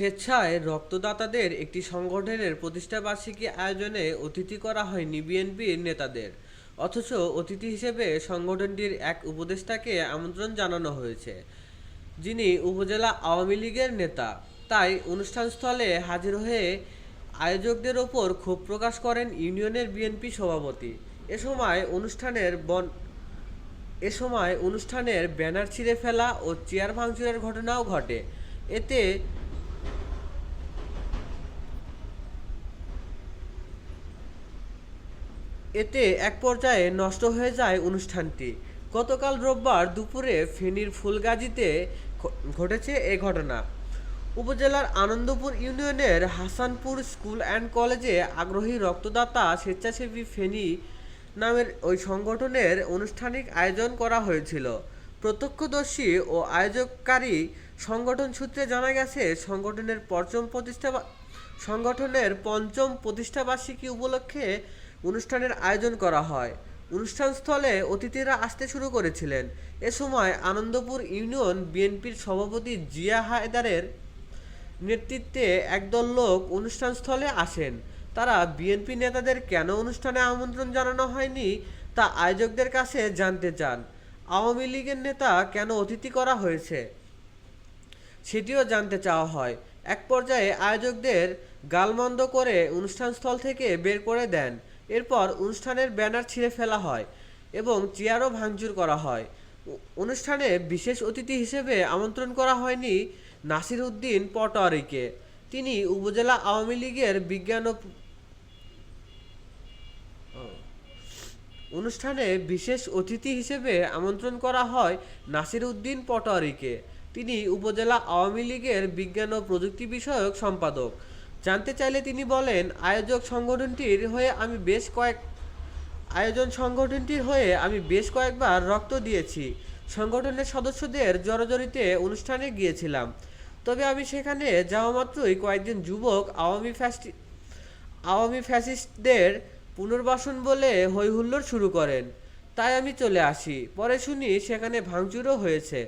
স্বেচ্ছায় রক্তদাতাদের একটি সংগঠনের প্রতিষ্ঠাবার্ষিকী আয়োজনে অতিথি করা হয়নি বিএনপির নেতাদের, অথচ অতিথি হিসেবে সংগঠনটির এক উপদেষ্টাকে আমন্ত্রণ জানানো হয়েছে, যিনি উপজেলা আওয়ামী লীগের নেতা। তাই অনুষ্ঠানস্থলে হাজির হয়ে আয়োজকদের ওপর ক্ষোভ প্রকাশ করেন ইউনিয়নের বিএনপি সভাপতি। এ সময় অনুষ্ঠানের ব্যানার ছিঁড়ে ফেলা ও চেয়ার ভাঙচুরের ঘটনাও ঘটে। এতে এতে এক পর্যায়ে নষ্ট হয়ে যায় অনুষ্ঠানটি। গতকাল রোববার দুপুরে ফেনীর ফুলগাজীতে ঘটেছে এ ঘটনা। উপজেলার আনন্দপুর ইউনিয়নের হাসানপুর স্কুল অ্যান্ড কলেজে আগ্রহী রক্তদাতা স্বেচ্ছাসেবী ফেনী নামের ওই সংগঠনের আনুষ্ঠানিক আয়োজন করা হয়েছিল। প্রত্যক্ষদর্শী ও আয়োজককারী সংগঠন সূত্রে জানা গেছে, সংগঠনের পঞ্চম প্রতিষ্ঠাবার্ষিকী উপলক্ষে অনুষ্ঠানের আয়োজন করা হয়। অনুষ্ঠানস্থলে অতিথিরা আসতে শুরু করেছিলেন। এ সময় আনন্দপুর ইউনিয়ন বিএনপির সভাপতি জিয়া হায়দারের নেতৃত্বে একদল লোক অনুষ্ঠানস্থলে আসেন। তারা বিএনপি নেতাদের কেন অনুষ্ঠানে আমন্ত্রণ জানানো হয়নি তা আয়োজকদের কাছে জানতে চান। আওয়ামী লীগের নেতা কেন অতিথি করা হয়েছে সেটিও জানতে চাওয়া হয়। এক পর্যায়ে আয়োজকদের গালমন্দ করে অনুষ্ঠানস্থল থেকে বের করে দেন। এরপর অনুষ্ঠানের ব্যানার ছিঁড়ে ফেলা হয় এবং চেয়ারও ভাঙচুর করা হয়। অনুষ্ঠানে বিশেষ অতিথি হিসেবে আমন্ত্রণ করা হয়নি নাসির উদ্দিন পটোয়ারীকে। তিনি উপজেলা আওয়ামী লীগের বিজ্ঞান ও অনুষ্ঠানে বিশেষ অতিথি হিসেবে আমন্ত্রণ করা হয় নাসির উদ্দিন পটোয়ারীকে। তিনি উপজেলা আওয়ামী লীগের বিজ্ঞান ও প্রযুক্তি বিষয়ক সম্পাদক। জানতে চাইলে তিনি বলেন, সংগঠনটির হয়ে আমি বেশ কয়েকবার রক্ত দিয়েছি। সংগঠনের সদস্যদের জড়োজড়িতে অনুষ্ঠানে গিয়েছিলাম। তবে আমি সেখানে যাওয়া মাত্রই কয়েকজন যুবক আওয়ামী ফ্যাসিস্টদের পুনর্বাসন বলে হই হুল্লোড় শুরু করেন। তাই আমি চলে আসি। পরে শুনি সেখানে ভাঙচুরও হয়েছে।